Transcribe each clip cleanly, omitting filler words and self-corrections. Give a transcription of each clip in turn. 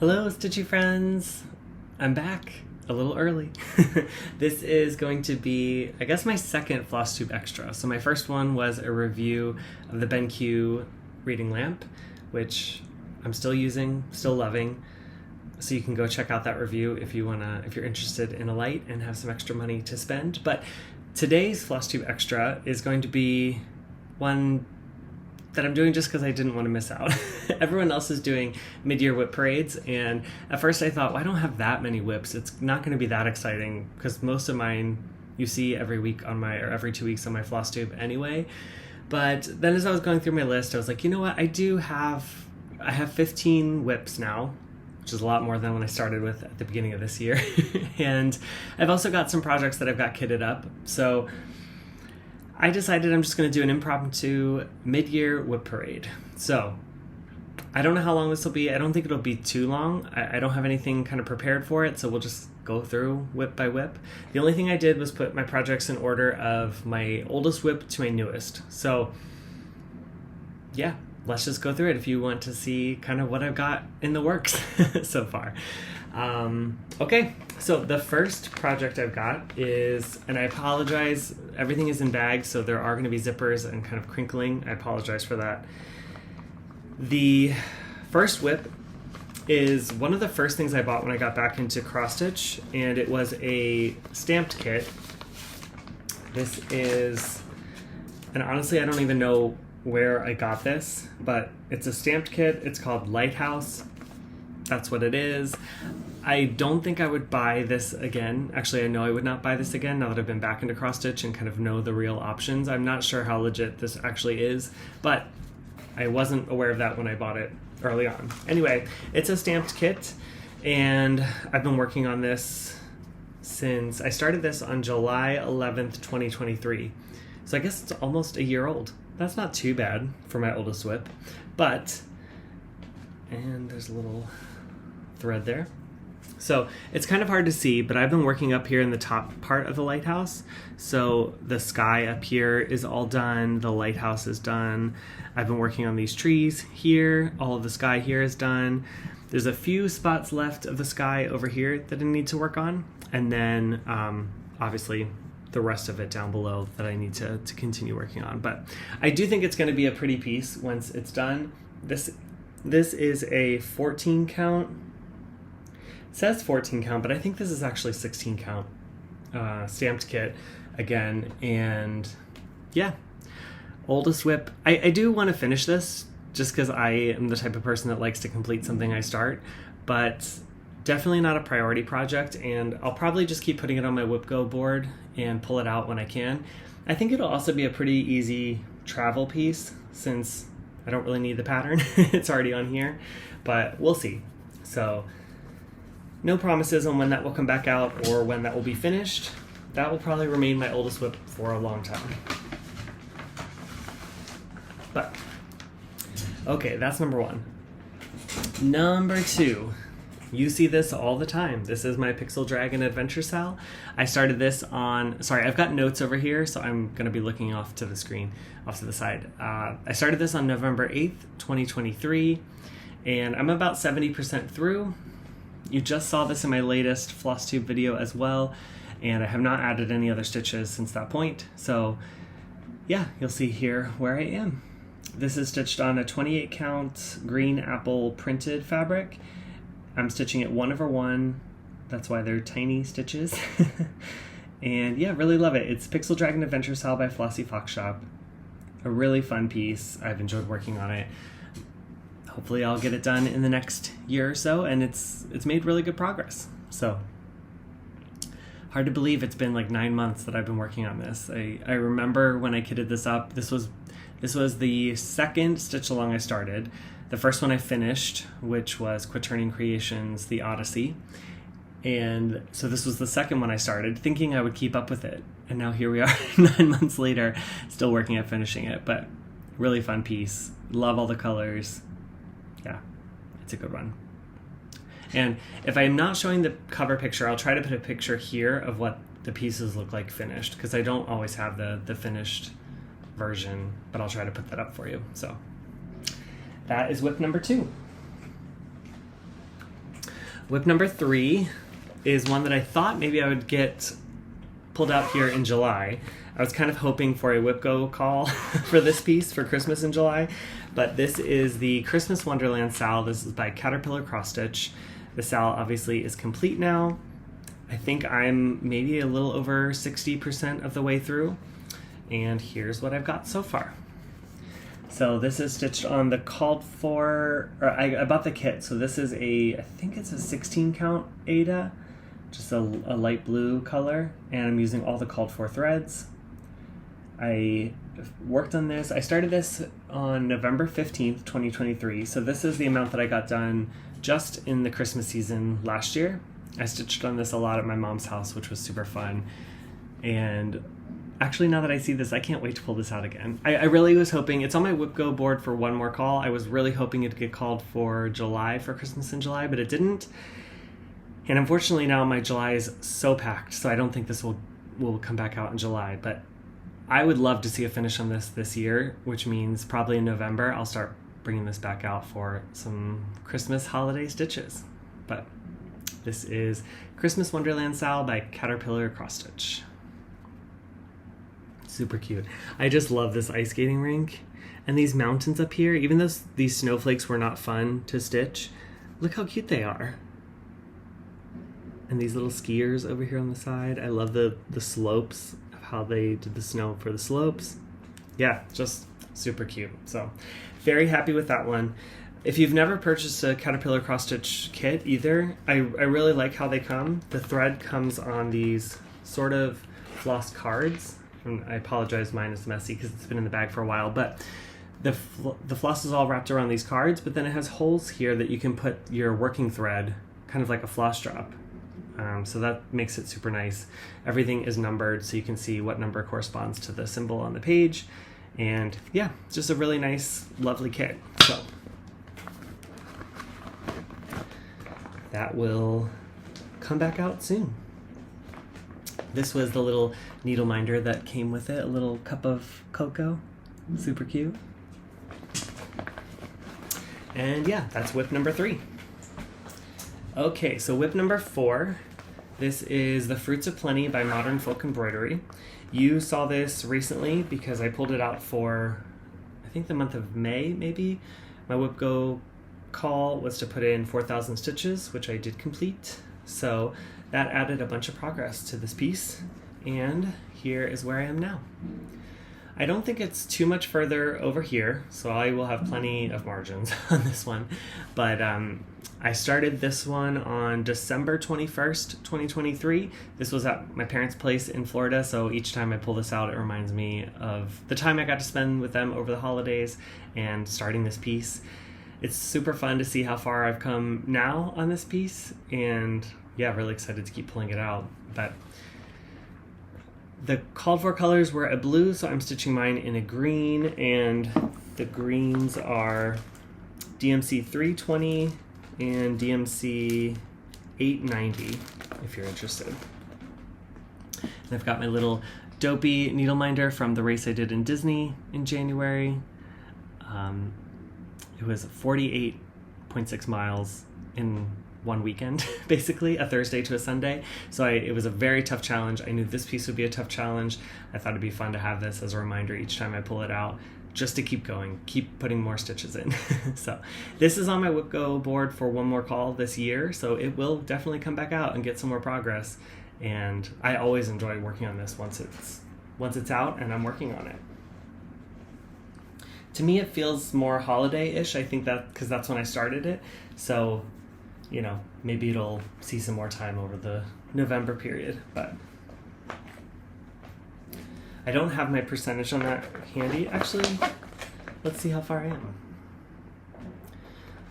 Hello, Stitchy friends! I'm back a little early. This is going to be, I guess, my second Flosstube Extra. So my first one was a review of the BenQ reading lamp, which I'm still using, still loving. So you can go check out that review if you're interested in a light and have some extra money to spend. But today's Flosstube Extra is going to be one that I'm doing just because I didn't want to miss out. Everyone else is doing mid-year WIP parades, and at first I thought, well, I don't have that many WIPs. It's not going to be that exciting because most of mine you see every week on my, or every 2 weeks on my Flosstube anyway. But then as I was going through my list, I was like, you know what? I have 15 WIPs now, which is a lot more than when I started with at the beginning of this year. And I've also got some projects that I've got kitted up. So I decided I'm just going to do an impromptu mid-year WIP parade. So I don't know how long this will be. I don't think it'll be too long. I don't have anything kind of prepared for it, so we'll just go through WIP by WIP. The only thing I did was put my projects in order of my oldest WIP to my newest. So yeah, let's just go through it if you want to see kind of what I've got in the works so far. Okay, so the first project I've got is, and I apologize, everything is in bags, so there are going to be zippers and kind of crinkling. I apologize for that. The first WIP is one of the first things I bought when I got back into cross stitch, and it was a stamped kit. This is, and honestly I don't even know where I got this, but it's a stamped kit. It's called Lighthouse. That's what it is. I don't think I would buy this again. Actually, I know I would not buy this again now that I've been back into cross stitch and kind of know the real options. I'm not sure how legit this actually is, but I wasn't aware of that when I bought it early on. Anyway, it's a stamped kit, and I've been working on this since I started this on July 11th, 2023. So I guess it's almost a year old. That's not too bad for my oldest WIP, but, and there's a little thread there. So it's kind of hard to see, but I've been working up here in the top part of the lighthouse. So the sky up here is all done. The lighthouse is done. I've been working on these trees here. All of the sky here is done. There's a few spots left of the sky over here that I need to work on. And then obviously the rest of it down below that I need to continue working on. But I do think it's going to be a pretty piece once it's done. This is a 14 count. It says 14 count, but I think this is actually 16 count stamped kit again. And yeah, oldest WIP. I do want to finish this just because I am the type of person that likes to complete something I start, but definitely not a priority project, and I'll probably just keep putting it on my WIP Go board and pull it out when I can. I think it'll also be a pretty easy travel piece since I don't really need the pattern. It's already on here, but we'll see. So no promises on when that will come back out or when that will be finished. That will probably remain my oldest WIP for a long time. But okay, that's number one. Number two. You see this all the time. This is my Pixel Dragon Adventure Cell. I started this on, sorry, I've got notes over here, so I'm gonna be looking off to the screen, off to the side. I started this on November 8th, 2023, and I'm about 70% through. You just saw this in my latest Flosstube video as well, and I have not added any other stitches since that point. So yeah, you'll see here where I am. This is stitched on a 28 count green apple printed fabric. I'm stitching it 1/1. That's why they're tiny stitches. And yeah, really love it. It's Pixel Dragon Adventure Cell by Flossie Fox Shop. A really fun piece. I've enjoyed working on it. Hopefully I'll get it done in the next year or so, and it's made really good progress. So hard to believe it's been like 9 months that I've been working on this. I remember when I kitted this up, this was the second stitch along I started. The first one I finished, which was Quaternion Creations, The Odyssey. And so this was the second one I started, thinking I would keep up with it. And now here we are 9 months later, still working at finishing it. But really fun piece. Love all the colors. Yeah, it's a good one. And if I'm not showing the cover picture, I'll try to put a picture here of what the pieces look like finished, because I don't always have the finished version, but I'll try to put that up for you. So that is WIP number 2. WIP number 3 is one that I thought maybe I would get pulled out here in July. I was kind of hoping for a WIP Go call for this piece for Christmas in July, but this is the Christmas Wonderland Sal. This is by Caterpillar Cross Stitch. The Sal obviously is complete now. I think I'm maybe a little over 60% of the way through, and here's what I've got so far. So this is stitched on the called for, or I bought the kit, so this is I think it's a 16 count Ada, just a light blue color, and I'm using all the called for threads. I worked on this, I started this on November 15th, 2023, so this is the amount that I got done just in the Christmas season last year. I stitched on this a lot at my mom's house, which was super fun, and actually now that I see this, I can't wait to pull this out again. I really was hoping, it's on my WIP Go board for one more call. I was really hoping it'd get called for July, for Christmas in July, but it didn't. And unfortunately now my July is so packed, so I don't think this will come back out in July, but I would love to see a finish on this year, which means probably in November I'll start bringing this back out for some Christmas holiday stitches. But this is Christmas Wonderland Sal by Caterpillar Cross Stitch. Super cute. I just love this ice skating rink and these mountains up here. Even though these snowflakes were not fun to stitch, look how cute they are. And these little skiers over here on the side. I love the slopes, of how they did the snow for the slopes. Yeah, just super cute. So very happy with that one. If you've never purchased a Caterpillar Cross Stitch kit either, I really like how they come. The thread comes on these sort of floss cards. And I apologize, mine is messy because it's been in the bag for a while, but the floss is all wrapped around these cards, but then it has holes here that you can put your working thread, kind of like a floss drop. So that makes it super nice. Everything is numbered, so you can see what number corresponds to the symbol on the page. And yeah, it's just a really nice, lovely kit. So that will come back out soon. This was the little needle minder that came with it, a little cup of cocoa. Super cute. And yeah, that's WIP number 3. Okay, so WIP number 4. This is The Fruits of Plenty by Modern Folk Embroidery. You saw this recently because I pulled it out for, I think the month of May, maybe. My WIP Go call was to put in 4,000 stitches, which I did complete. So that added a bunch of progress to this piece, and here is where I am now. I don't think it's too much further over here, so I will have plenty of margins on this one, but I started this one on December 21st, 2023. This was at my parents' place in Florida, so each time I pull this out, it reminds me of the time I got to spend with them over the holidays and starting this piece. It's super fun to see how far I've come now on this piece, and yeah, really excited to keep pulling it out. But the called for colors were a blue, so I'm stitching mine in a green, and the greens are DMC 320 and DMC 890, if you're interested. And I've got my little dopey needle minder from the race I did in Disney in January. It was 48.6 miles in one weekend, basically, a Thursday to a Sunday. So it was a very tough challenge. I knew this piece would be a tough challenge. I thought it'd be fun to have this as a reminder each time I pull it out, just to keep going, keep putting more stitches in. So this is on my WIP Go board for one more call this year, so it will definitely come back out and get some more progress. And I always enjoy working on this once it's out and I'm working on it. To me, it feels more holiday-ish. I think that because that's when I started it. So, you know, maybe it'll see some more time over the November period, but I don't have my percentage on that handy. Actually, let's see how far I am.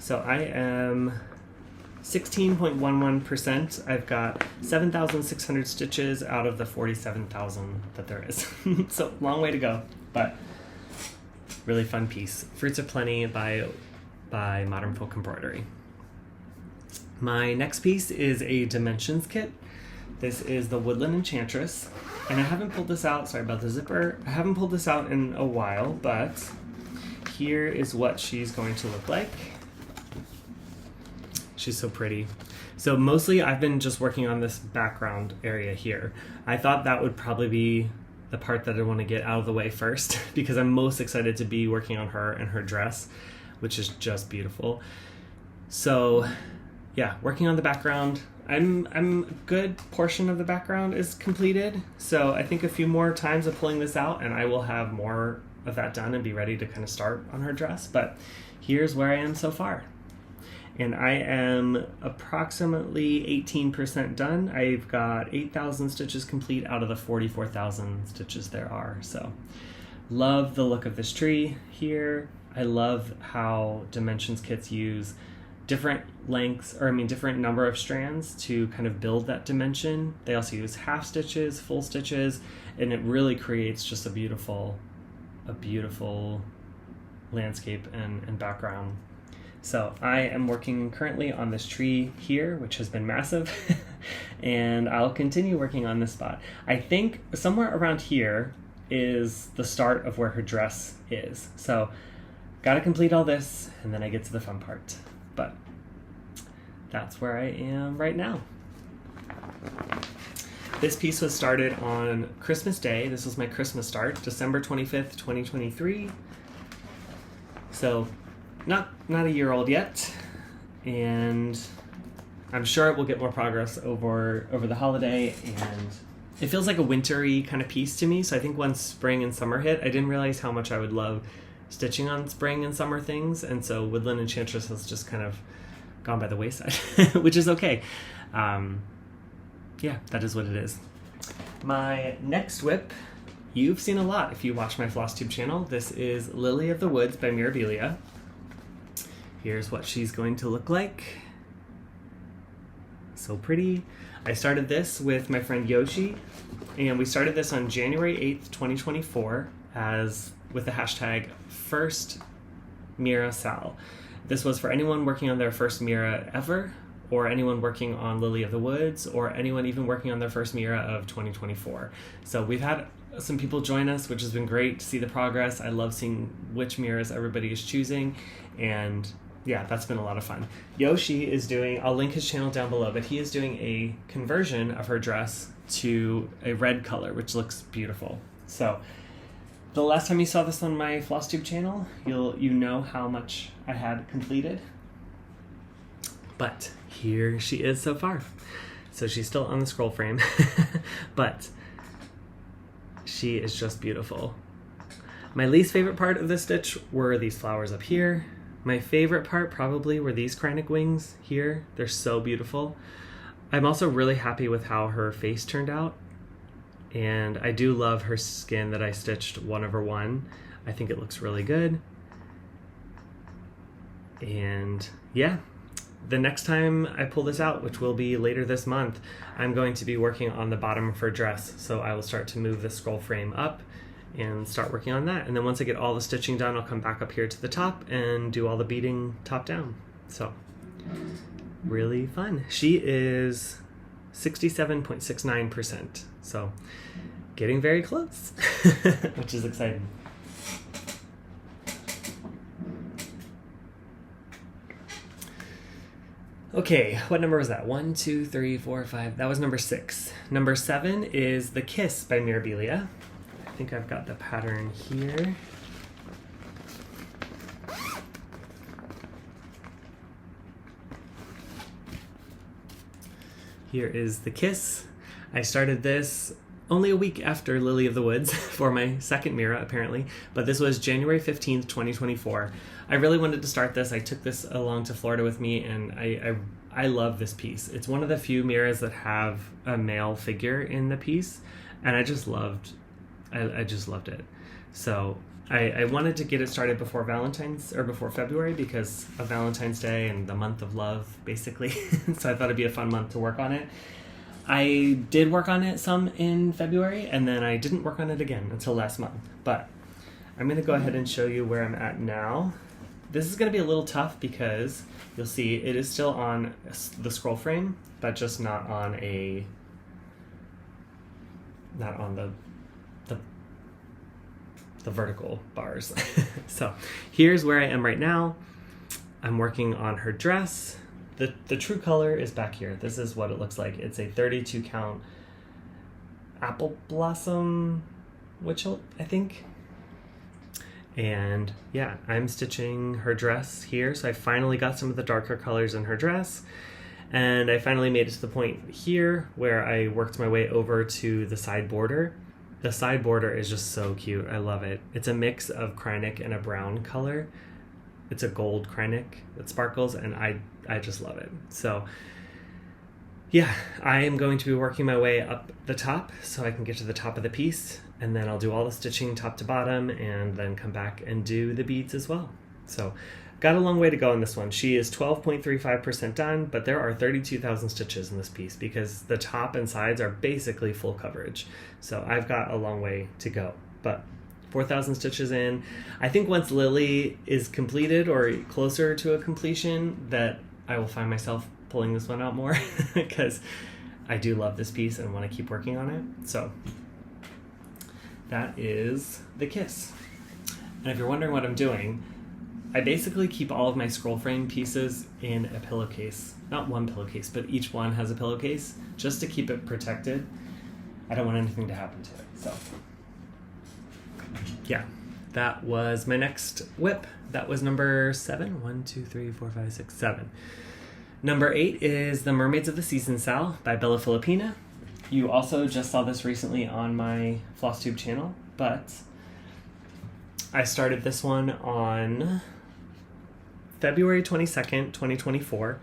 So I am 16.11%. I've got 7,600 stitches out of the 47,000 that there is. So long way to go, but really fun piece. Fruits of Plenty by Modern Folk Embroidery. My next piece is a Dimensions kit. This is the Woodland Enchantress, and I haven't pulled this out, sorry about the zipper, I haven't pulled this out in a while, but here is what she's going to look like. She's so pretty. So mostly I've been just working on this background area here. I thought that would probably be the part that I want to get out of the way first because I'm most excited to be working on her and her dress, which is just beautiful. So yeah, working on the background. I'm a good portion of the background is completed. So I think a few more times of pulling this out and I will have more of that done and be ready to kind of start on her dress. But here's where I am so far. And I am approximately 18% done. I've got 8,000 stitches complete out of the 44,000 stitches there are. So love the look of this tree here. I love how Dimensions kits use different lengths, or different number of strands to kind of build that dimension. They also use half stitches, full stitches, and it really creates just a beautiful landscape and background. So I am working currently on this tree here, which has been massive, and I'll continue working on this spot. I think somewhere around here is the start of where her dress is. So gotta complete all this, and then I get to the fun part. But that's where I am right now. This piece was started on Christmas Day. This was my Christmas start, December 25th, 2023. So not a year old yet, and I'm sure it will get more progress over the holiday, and it feels like a wintry kind of piece to me. So I think once spring and summer hit, I didn't realize how much I would love stitching on spring and summer things, and so Woodland Enchantress has just kind of gone by the wayside, which is okay. Yeah, that is what it is. My next WIP, you've seen a lot if you watch my Flosstube channel. This is Lily of the Woods by Mirabilia. Here's what she's going to look like. So pretty. I started this with my friend Yoshi, and we started this on January 8th, 2024 with the hashtag First Mira Sal. This was for anyone working on their first Mira ever, or anyone working on Lily of the Woods, or anyone even working on their first Mira of 2024. So we've had some people join us, which has been great to see the progress. I love seeing which Miras everybody is choosing, and yeah, that's been a lot of fun. Yoshi is doing, I'll link his channel down below, but he is doing a conversion of her dress to a red color, which looks beautiful. So the last time you saw this on my Flosstube channel, you know how much I had completed. But here she is so far. So she's still on the scroll frame, but she is just beautiful. My least favorite part of this stitch were these flowers up here. My favorite part probably were these Kreinik wings here. They're so beautiful. I'm also really happy with how her face turned out. And I do love her skin that I stitched 1/1. I think it looks really good. And yeah, the next time I pull this out, which will be later this month, I'm going to be working on the bottom of her dress. So I will start to move the scroll frame up and start working on that. And then once I get all the stitching done, I'll come back up here to the top and do all the beading top down. So really fun. She is 67.69%. So getting very close, which is exciting. Okay, what number was that? 1, 2, 3, 4, 5. That was number 6. Number 7 is The Kiss by Mirabilia. I think I've got the pattern here. Here is The Kiss. I started this only a week after Lily of the Woods for my second Mira, apparently, but this was January 15th, 2024. I really wanted to start this. I took this along to Florida with me, and I love this piece. It's one of the few Miras that have a male figure in the piece, and I just loved it. So I wanted to get it started before before February because of Valentine's Day and the month of love, basically. So I thought it'd be a fun month to work on it. I did work on it some in February, and then I didn't work on it again until last month. But I'm going to go ahead and show you where I'm at now. This is going to be a little tough because you'll see it is still on the scroll frame, but just not on the vertical bars. So here's where I am right now. I'm working on her dress. the true color is back here. This is what it looks like. It's a 32 count apple blossom witch hilt, I think. And yeah, I'm stitching her dress here. So I finally got some of the darker colors in her dress. And I finally made it to the point here where I worked my way over to the side border. The side border is just so cute. I love it. It's a mix of Krynic and a brown color. It's a gold Krynic that sparkles, and I just love it. So yeah, I am going to be working my way up the top so I can get to the top of the piece, and then I'll do all the stitching top to bottom and then come back and do the beads as well. So got a long way to go on this one. She is 12.35% done, but there are 32,000 stitches in this piece because the top and sides are basically full coverage. So I've got a long way to go, but 4,000 stitches in. I think once Lily is completed or closer to a completion, that I will find myself pulling this one out more because I do love this piece and want to keep working on it. So that is the kiss. And if you're wondering what I'm doing, I basically keep all of my scroll frame pieces in a pillowcase. Not one pillowcase, but each one has a pillowcase just to keep it protected. I don't want anything to happen to it. So yeah, that was my next WIP. That was number 7. 1, 2, 3, 4, 5, 6, 7. Number 8 is The Mermaids of the Season Sal by Bella Filipina. You also just saw this recently on my Flosstube channel, but I started this one on February 22nd, 2024,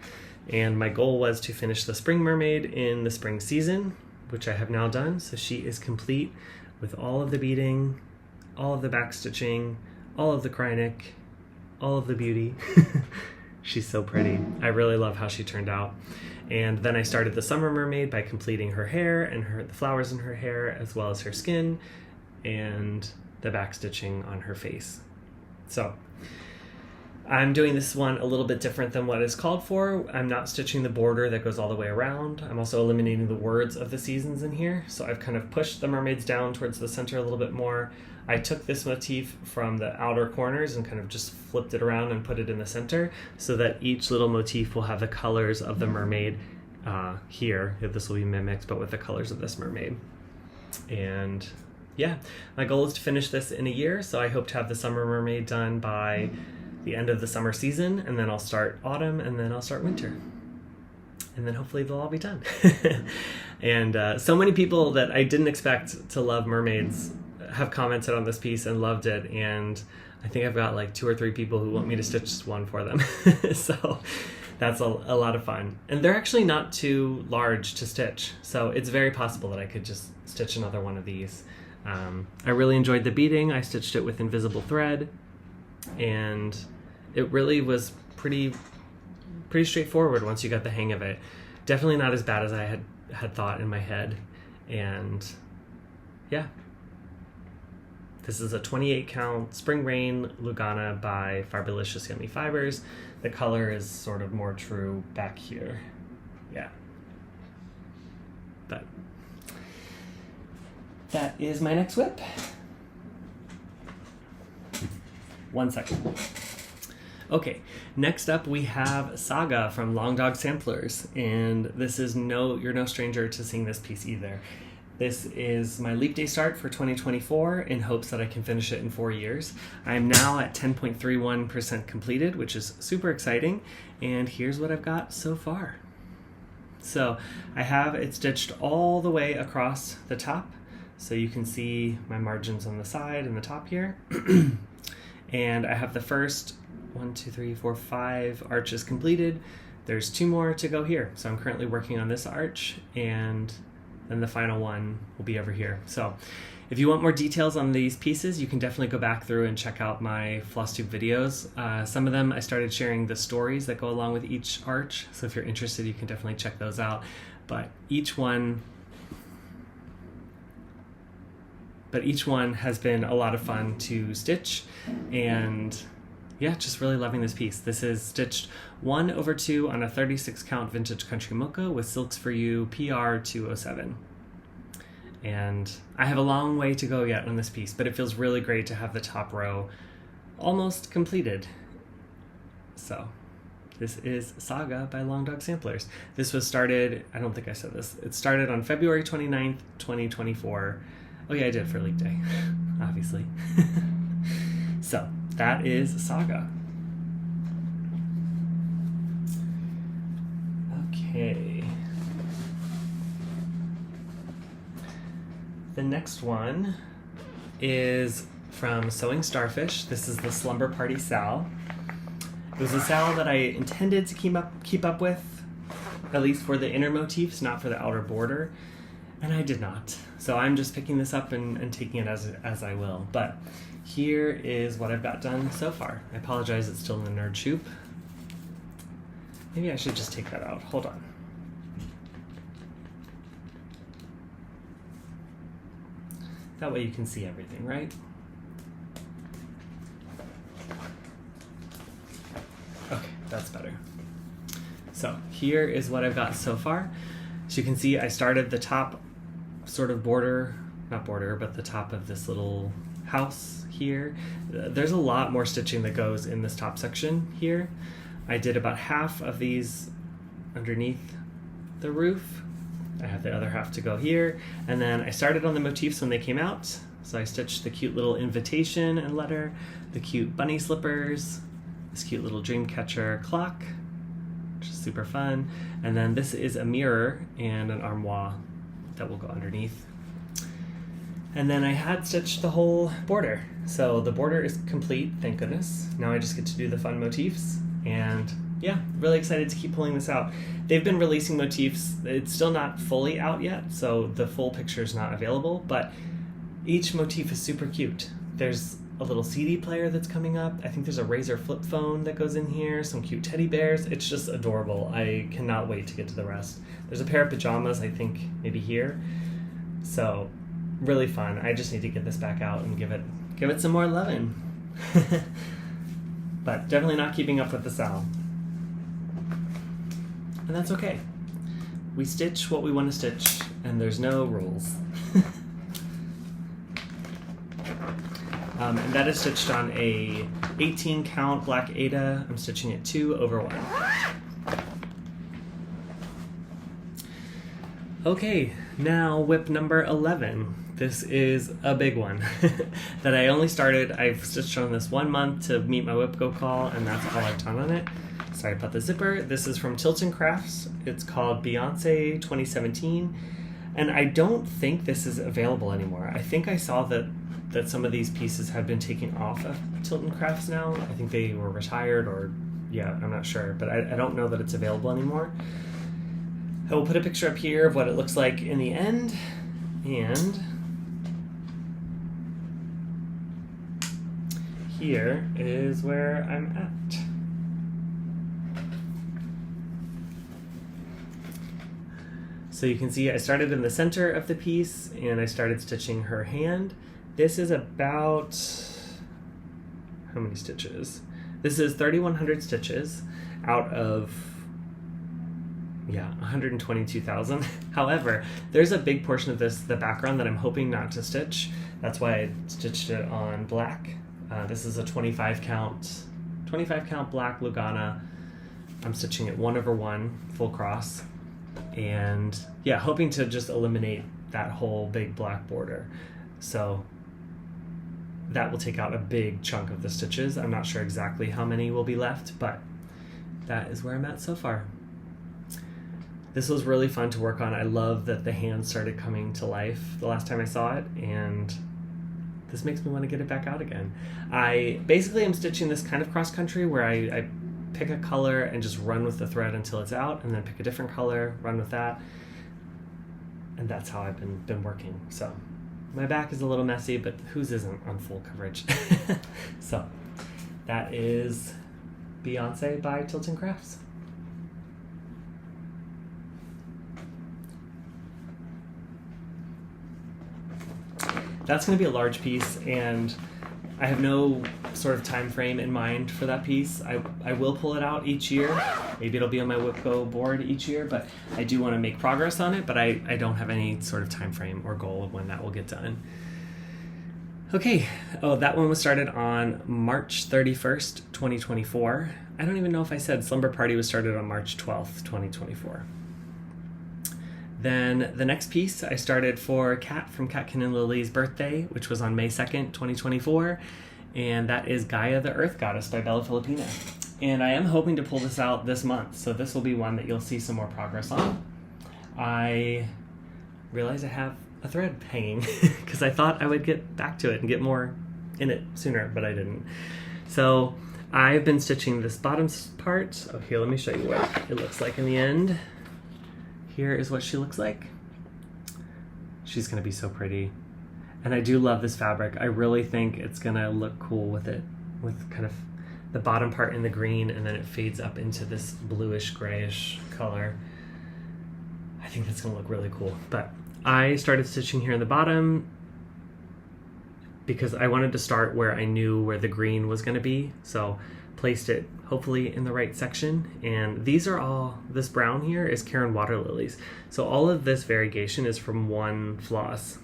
and my goal was to finish the Spring Mermaid in the spring season, which I have now done. So she is complete with all of the beading, all of the back stitching, all of the Krynic, all of the beauty. She's so pretty. I really love how she turned out. And then I started the Summer Mermaid by completing her hair and the flowers in her hair, as well as her skin and the back stitching on her face. So I'm doing this one a little bit different than what is called for. I'm not stitching the border that goes all the way around. I'm also eliminating the words of the seasons in here. So I've kind of pushed the mermaids down towards the center a little bit more. I took this motif from the outer corners and kind of just flipped it around and put it in the center so that each little motif will have the colors of the mermaid here. This will be mimicked, but with the colors of this mermaid. And yeah, my goal is to finish this in a year. So I hope to have the Summer Mermaid done by the end of the summer season, and then I'll start autumn, and then I'll start winter. And then hopefully they'll all be done. And so many people that I didn't expect to love mermaids have commented on this piece and loved it, and I think I've got like 2 or 3 people who want me to stitch one for them. So that's a lot of fun. And they're actually not too large to stitch, so it's very possible that I could just stitch another one of these. I really enjoyed the beading. I stitched it with invisible thread, and it really was pretty straightforward once you got the hang of it. Definitely not as bad as I had thought in my head. And yeah, this is a 28 count Spring Rain Lugana by Fabulous Yummy Fibers. The color is sort of more true back here. Yeah, but that is my next WIP. 1 second. Okay, next up we have Saga from Long Dog Samplers, and this is you're no stranger to seeing this piece either. This is my leap day start for 2024 in hopes that I can finish it in 4 years. I am now at 10.31% completed, which is super exciting, and here's what I've got so far. So I have it stitched all the way across the top, so you can see my margins on the side and the top here. And I have the first 1, 2, 3, 4, 5 arches completed. There's 2 more to go here. So I'm currently working on this arch, and then the final one will be over here. So if you want more details on these pieces, you can definitely go back through and check out my Flosstube videos. Some of them I started sharing the stories that go along with each arch. So if you're interested, you can definitely check those out. But each one has been a lot of fun to stitch, and yeah, just really loving this piece. This is stitched 1/2 on a 36 count vintage country mocha with Silks for You PR 207. And I have a long way to go yet on this piece, but it feels really great to have the top row almost completed. So This is Saga by Long Dog Samplers. This was started, I don't think I said this, it started on February 29th, 2024. Oh yeah, I did for Leap Day, obviously. So, that is Saga. Okay. The next one is from Sewing Starfish. This is the Slumber Party Sal. It was a sal that I intended to keep up with, at least for the inner motifs, not for the outer border, and I did not. So I'm just picking this up and taking it as I will. But here is what I've got done so far. I apologize, it's still in the nerd shoop. Maybe I should just take that out. Hold on. That way you can see everything, right? Okay, that's better. So here is what I've got so far. As you can see, I started the top sort of border, not border, but the top of this little house here. There's a lot more stitching that goes in this top section here. I did about half of these underneath the roof. I have the other half to go here. And then I started on the motifs when they came out. So I stitched the cute little invitation and letter, the cute bunny slippers, this cute little dream catcher clock, which is super fun. And then this is a mirror and an armoire that will go underneath. And then I had stitched the whole border. So the border is complete, thank goodness. Now I just get to do the fun motifs. And yeah, really excited to keep pulling this out. They've been releasing motifs. It's still not fully out yet, so the full picture is not available, but each motif is super cute. There's a little CD player that's coming up. I think there's a Razor flip phone that goes in here, some cute teddy bears. It's just adorable. I cannot wait to get to the rest. There's a pair of pajamas, I think, maybe here. So, really fun. I just need to get this back out and give it some more loving. But definitely not keeping up with the sal. And that's okay. We stitch what we want to stitch, and there's no rules. And that is stitched on a 18 count black Aida. I'm stitching it 2/1. Okay, now WIP number 11. This is a big one that I only started. I've stitched on this 1 month to meet my WIP go call, and that's all I've done on it. Sorry about the zipper. This is from Tilton Crafts. It's called Beyonce 2017, and I don't think this is available anymore. I think I saw that some of these pieces have been taken off of Tilton Crafts now. I think they were retired, or yeah, I'm not sure, but I don't know that it's available anymore. I will put a picture up here of what it looks like in the end, and here is where I'm at. So you can see I started in the center of the piece and I started stitching her hand. This is about, how many stitches? This is 3,100 stitches out of, yeah, 122,000. However, there's a big portion of this, the background, that I'm hoping not to stitch. That's why I stitched it on black. This is a 25 count black Lugana. I'm stitching it 1/1 full cross, and yeah, hoping to just eliminate that whole big black border. So that will take out a big chunk of the stitches. I'm not sure exactly how many will be left, but that is where I'm at so far. This was really fun to work on. I love that the hand started coming to life the last time I saw it, and this makes me want to get it back out again. I basically am stitching this kind of cross-country where I pick a color and just run with the thread until it's out, and then pick a different color, run with that, and that's how I've been working. So my back is a little messy, but whose isn't on full coverage? So that is Beyonce by Tilton Crafts. That's going to be a large piece, and I have no sort of time frame in mind for that piece. I will pull it out each year. Maybe it'll be on my WIP Go board each year, but I do want to make progress on it, but I don't have any sort of time frame or goal of when that will get done. Okay, oh, that one was started on March 31st, 2024. I don't even know if I said Slumber Party was started on March 12th, 2024. Then the next piece I started for Kat from Catkin and Lily's birthday, which was on May 2nd, 2024. And that is Gaia the Earth Goddess by Bella Filipina. And I am hoping to pull this out this month, so this will be one that you'll see some more progress on. I realize I have a thread hanging because I thought I would get back to it and get more in it sooner, but I didn't. So I've been stitching this bottom part. Oh, here, let me show you what it looks like in the end. Here is what she looks like. She's gonna be so pretty. And I do love this fabric. I really think it's gonna look cool with it, with kind of the bottom part in the green and then it fades up into this bluish grayish color. I think that's gonna look really cool. But I started stitching here in the bottom because I wanted to start where I knew where the green was gonna be. So placed it hopefully in the right section. And these are all, this brown here is Karen water lilies. So all of this variegation is from one floss,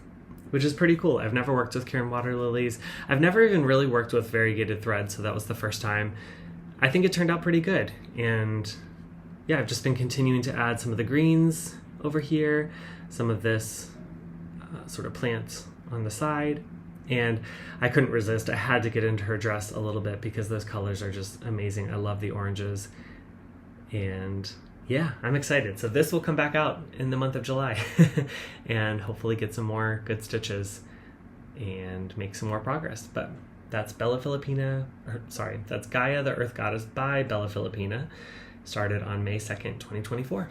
which is pretty cool. I've never worked with Karen water lilies. I've never even really worked with variegated thread, so that was the first time. I think it turned out pretty good. And yeah, I've just been continuing to add some of the greens over here, some of this sort of plant on the side. And I couldn't resist. I had to get into her dress a little bit because those colors are just amazing. I love the oranges. And yeah, I'm excited. So this will come back out in the month of July and hopefully get some more good stitches and make some more progress. But that's Bella Filipina, or sorry, that's Gaia the Earth Goddess by Bella Filipina, started on May 2nd, 2024.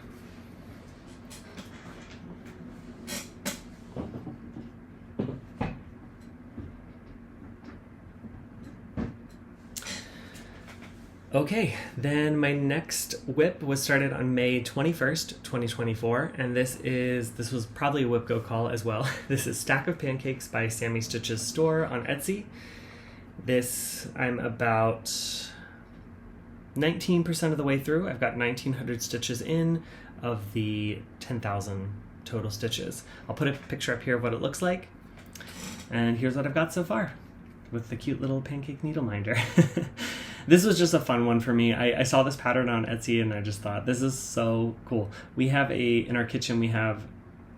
Okay, then my next WIP was started on May 21st, 2024, and this was probably a WIP Go call as well. This is Stack of Pancakes by Sammy Stitch's store on Etsy. This, I'm about 19% of the way through. I've got 1,900 stitches in of the 10,000 total stitches. I'll put a picture up here of what it looks like, and here's what I've got so far with the cute little pancake needle minder. This was just a fun one for me. I saw this pattern on Etsy and I just thought, this is so cool. We have in our kitchen, we have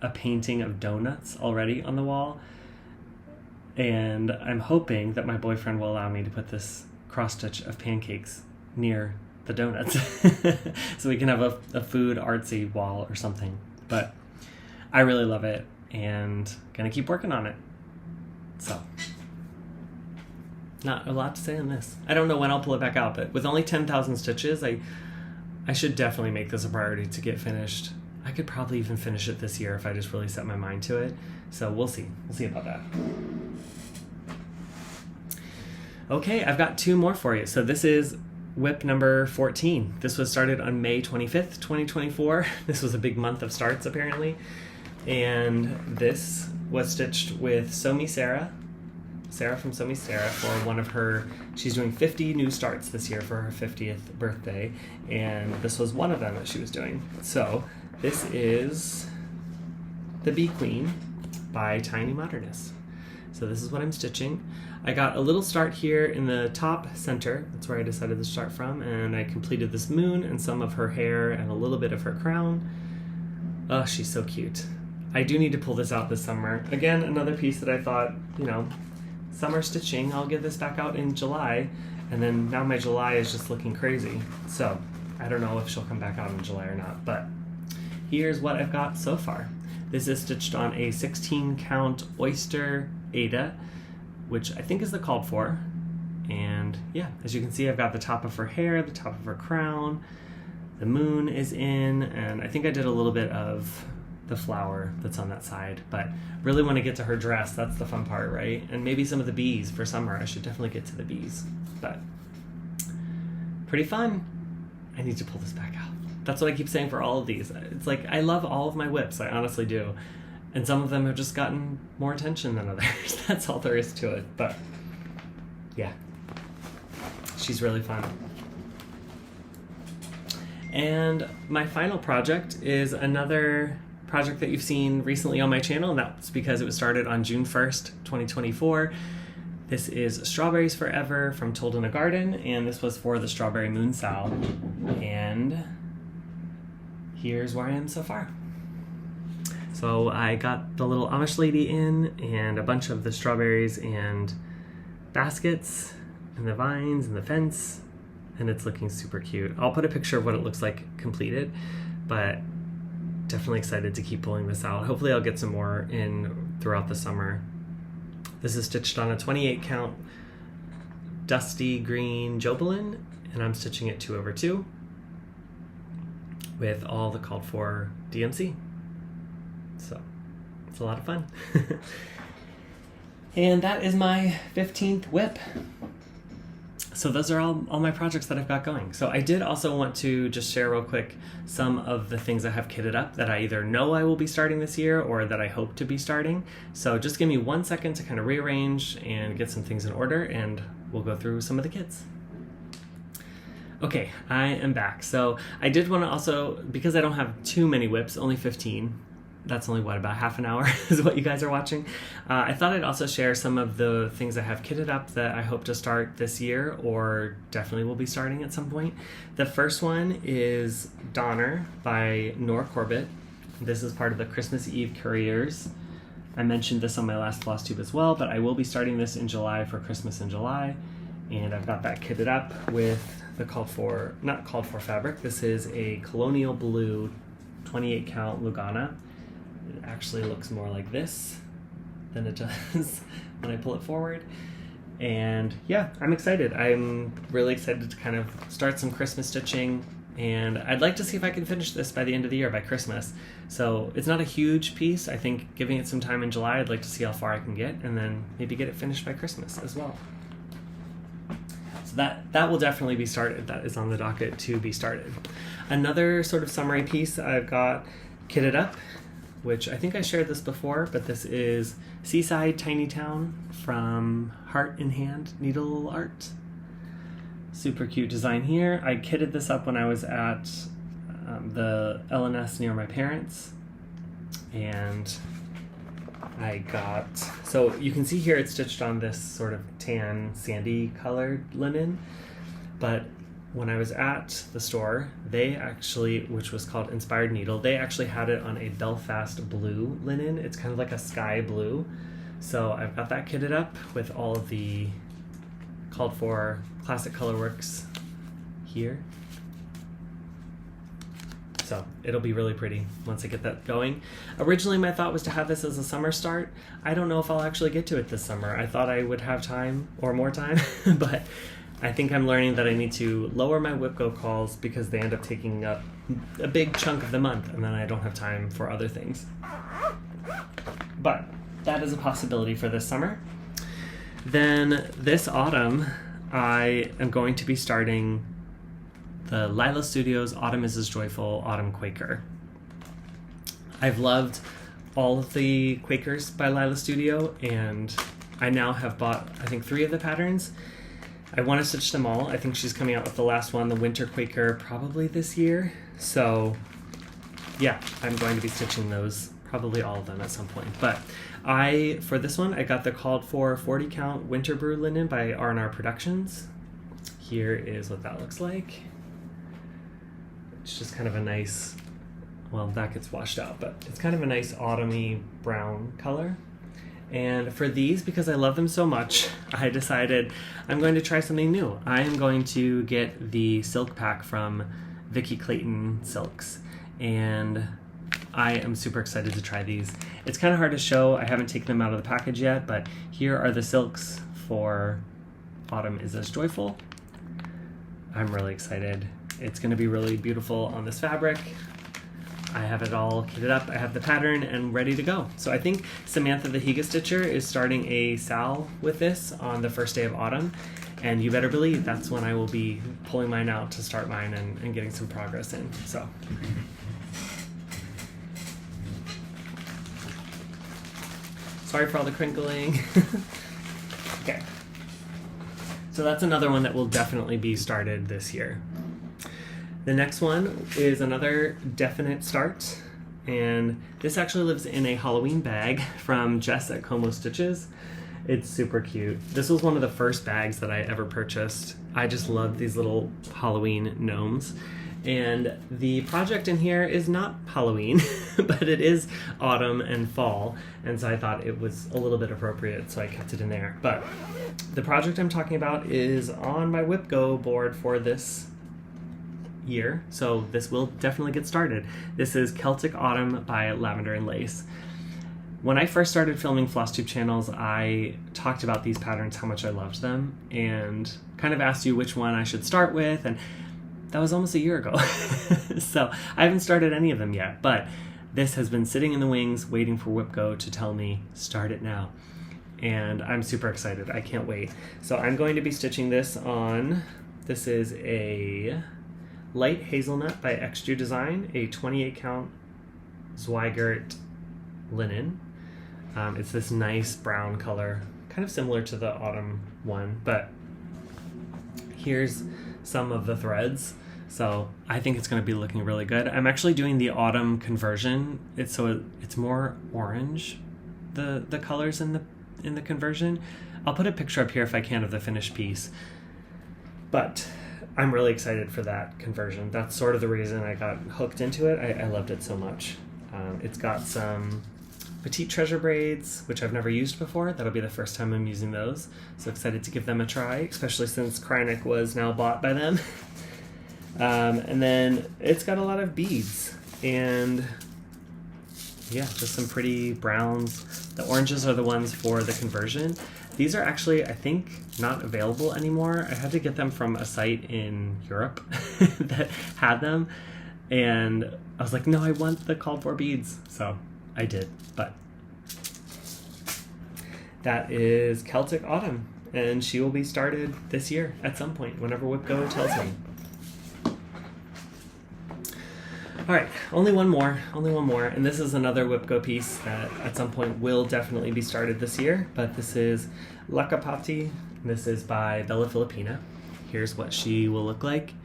a painting of donuts already on the wall. And I'm hoping that my boyfriend will allow me to put this cross stitch of pancakes near the donuts. So we can have a food artsy wall or something. But I really love it and gonna keep working on it. So. Not a lot to say on this. I don't know when I'll pull it back out, but with only 10,000 stitches, I should definitely make this a priority to get finished. I could probably even finish it this year if I just really set my mind to it. So we'll see. We'll see about that. Okay, I've got two more for you. So this is WIP number 14. This was started on May 25th, 2024. This was a big month of starts, apparently. And this was stitched with Sarah from Somi Sarah for one of her, she's doing 50 new starts this year for her 50th birthday, and this was one of them that she was doing. So this is The Bee Queen by Tiny Modernist. So this is what I'm stitching. I got a little start here in the top center, that's where I decided to start from, and I completed this moon and some of her hair and a little bit of her crown. Oh, she's so cute. I do need to pull this out this summer. Again, another piece that I thought, summer stitching, I'll get this back out in July, and then now my July is just looking crazy. So I don't know if she'll come back out in July or not, but here's what I've got so far. This is stitched on a 16 count oyster Ada, which I think is the called for. And yeah, as you can see, I've got the top of her hair, the top of her crown, the moon is in, and I think I did a little bit of the flower that's on that side, but really want to get to her dress. That's the fun part, right? And maybe some of the bees for summer. I should definitely get to the bees, but pretty fun. I need to pull this back out. That's what I keep saying for all of these. It's like, I love all of my WIPs, I honestly do. And some of them have just gotten more attention than others. That's all there is to it, but yeah, she's really fun. And my final project is another project that you've seen recently on my channel, and that's because it was started on June 1st, 2024. This is Strawberries Forever from Told in a Garden, and this was for the Strawberry Moon Sal. And here's where I am so far. So I got the little Amish lady in, and a bunch of the strawberries and baskets, and the vines and the fence, and it's looking super cute. I'll put a picture of what it looks like completed, but definitely excited to keep pulling this out. Hopefully I'll get some more in throughout the summer. This is stitched on a 28 count dusty green Jobelin, and I'm stitching it 2/2 with all the called for DMC. So it's a lot of fun. And that is my 15th WIP. So those are all my projects that I've got going. So I did also want to just share real quick some of the things I have kitted up that I either know I will be starting this year or that I hope to be starting. So just give me 1 second to kind of rearrange and get some things in order, and we'll go through some of the kits. Okay, I am back. So I did want to also, because I don't have too many WIPs, only 15, that's only, what, about half an hour is what you guys are watching. I thought I'd also share some of the things I have kitted up that I hope to start this year, or definitely will be starting at some point. The first one is Donner by Nora Corbett. This is part of the Christmas Eve Couriers. I mentioned this on my last Flosstube as well, but I will be starting this in July for Christmas in July. And I've got that kitted up with the not called for fabric. This is a Colonial Blue 28 count Lugana. It actually looks more like this than it does when I pull it forward. And yeah, I'm excited. I'm really excited to kind of start some Christmas stitching, and I'd like to see if I can finish this by the end of the year, by Christmas. So it's not a huge piece. I think giving it some time in July, I'd like to see how far I can get, and then maybe get it finished by Christmas as well. So that will definitely be started. That is on the docket to be started. Another sort of summary piece I've got kitted up, which I think I shared this before, but this is Seaside Tiny Town from Heart in Hand Needle Art. Super cute design here. I kitted this up when I was at the LNS near my parents, and I got, so you can see here it's stitched on this sort of tan sandy colored linen, but when I was at the store, they actually, which was called Inspired Needle, they actually had it on a Belfast blue linen. It's kind of like a sky blue. So I've got that kitted up with all of the called for classic colorworks here. So it'll be really pretty once I get that going. Originally my thought was to have this as a summer start. I don't know if I'll actually get to it this summer. I thought I would have time, or more time, but I think I'm learning that I need to lower my WIP Go calls because they end up taking up a big chunk of the month, and then I don't have time for other things. But that is a possibility for this summer. Then this autumn, I am going to be starting the Lila Studios Autumn is as Joyful Autumn Quaker. I've loved all of the Quakers by Lila Studio, and I now have bought, I think, 3 of the patterns. I want to stitch them all. I think she's coming out with the last one, the Winter Quaker, probably this year. So yeah, I'm going to be stitching those, probably all of them at some point. But for this one, I got the called for 40 count Winter Brew linen by R&R Productions. Here is what that looks like. It's just kind of a nice, well, that gets washed out, but it's kind of a nice autumny brown color. And for these, because I love them so much, I decided I'm going to try something new. I am going to get the silk pack from Vicki Clayton Silks, and I am super excited to try these. It's kind of hard to show. I haven't taken them out of the package yet, but here are the silks for Autumn is as Joyful. I'm really excited. It's going to be really beautiful on this fabric. I have it all kitted up. I have the pattern and ready to go. So I think Samantha the Higa Stitcher is starting a sal with this on the first day of autumn, and you better believe that's when I will be pulling mine out to start mine and getting some progress in. So sorry for all the crinkling. Okay, so that's another one that will definitely be started this year. The next one is another definite start, and this actually lives in a Halloween bag from Jess at Como Stitches. It's super cute. This was one of the first bags that I ever purchased. I just love these little Halloween gnomes. And the project in here is not Halloween, but it is autumn and fall. And so I thought it was a little bit appropriate, so I kept it in there. But the project I'm talking about is on my WIP Go board for this year. So this will definitely get started. This is Celtic Autumn by Lavender and Lace. When I first started filming Flosstube channels, I talked about these patterns, how much I loved them, and kind of asked you which one I should start with, and that was almost a year ago. So I haven't started any of them yet, but this has been sitting in the wings waiting for WIP Go to tell me, start it now. And I'm super excited. I can't wait. So I'm going to be stitching this on, this is a Light Hazelnut by Extra Design, a 28 count Zweigart linen. It's this nice brown color, kind of similar to the autumn one, but here's some of the threads. So I think it's going to be looking really good. I'm actually doing the autumn conversion. It's more orange, the colors in the conversion. I'll put a picture up here if I can of the finished piece. But I'm really excited for that conversion. That's sort of the reason I got hooked into it. I loved it so much. It's got some petite treasure braids, which I've never used before. That'll be the first time I'm using those. So excited to give them a try, especially since Krynic was now bought by them. And then it's got a lot of beads and yeah, just some pretty browns. The oranges are the ones for the conversion. These are actually, I think, not available anymore. I had to get them from a site in Europe that had them. And I was like, no, I want the called for beads. So I did, but that is Celtic Autumn, and she will be started this year at some point, whenever WIP Go tells me. All right, only one more, and this is another WIP Go piece that at some point will definitely be started this year, but this is Lakapati. This is by Bella Filipina. Here's what she will look like.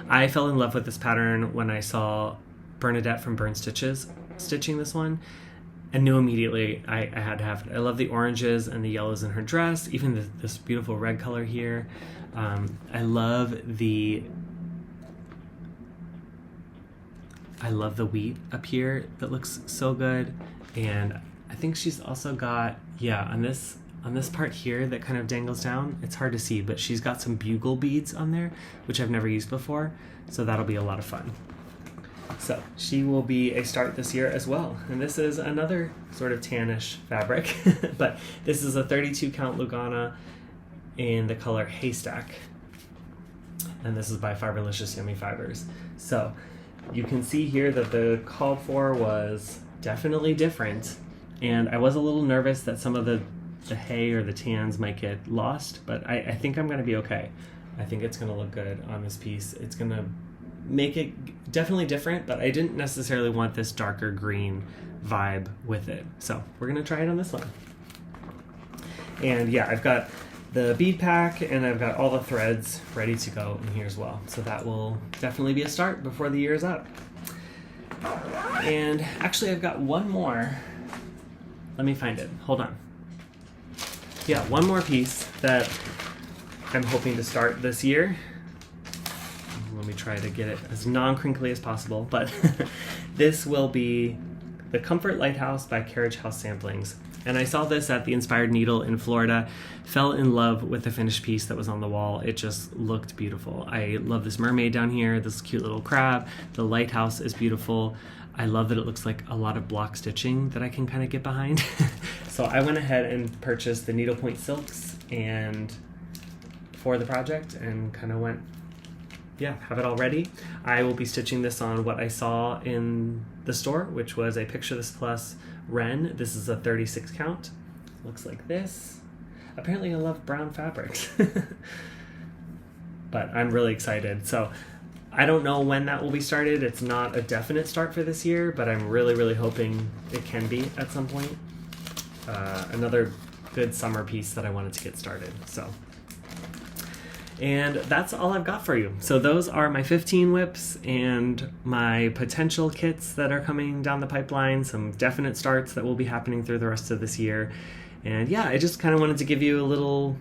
I fell in love with this pattern when I saw Bernadette from Burn Stitches stitching this one, and knew immediately I had to have it. I love the oranges and the yellows in her dress, even this beautiful red color here. I love the wheat up here that looks so good, and I think she's also got, yeah, on this part here that kind of dangles down, it's hard to see, but she's got some bugle beads on there, which I've never used before, so that'll be a lot of fun. So she will be a start this year as well. And this is another sort of tannish fabric, but this is a 32 count Lugana in the color Haystack. And this is by Fiberlicious Yummy Fibers. So you can see here that the called for was definitely different. And I was a little nervous that some of the hay or the tans might get lost, but I think I'm gonna be okay. I think it's gonna look good on this piece. It's gonna make it definitely different, but I didn't necessarily want this darker green vibe with it. So we're gonna try it on this one. And yeah, I've got the bead pack and I've got all the threads ready to go in here as well. So that will definitely be a start before the year is up. And actually I've got one more. Let me find it, hold on. Yeah, one more piece that I'm hoping to start this year. Let me try to get it as non-crinkly as possible, but this will be the Comfort Lighthouse by Carriage House Samplings. And I saw this at the Inspired Needle in Florida, fell in love with the finished piece that was on the wall. It just looked beautiful. I love this mermaid down here, this cute little crab. The lighthouse is beautiful. I love that it looks like a lot of block stitching that I can kind of get behind. So I went ahead and purchased the needlepoint silks and for the project and kind of went, yeah, have it all ready. I will be stitching this on what I saw in the store, which was a Picture This Plus Wren. This is a 36 count. Looks like this. Apparently I love brown fabrics. But I'm really excited. So I don't know when that will be started. It's not a definite start for this year, but I'm really, really hoping it can be at some point. Another good summer piece that I wanted to get started. So And that's all I've got for you. So those are my 15 WIPs and my potential kits that are coming down the pipeline, some definite starts that will be happening through the rest of this year. And yeah, I just kind of wanted to give you a little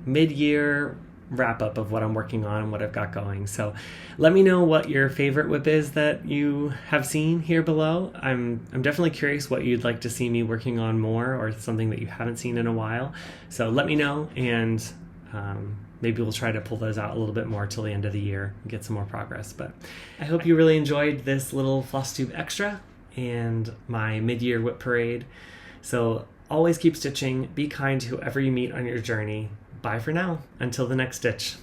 mid-year wrap-up of what I'm working on and what I've got going. So let me know what your favorite WIP is that you have seen here below. I'm definitely curious what you'd like to see me working on more, or something that you haven't seen in a while. So let me know, and maybe we'll try to pull those out a little bit more till the end of the year and get some more progress. But I hope you really enjoyed this little Flosstube Extra and my mid-year WIP parade. So always keep stitching, be kind to whoever you meet on your journey. Bye for now, until the next stitch.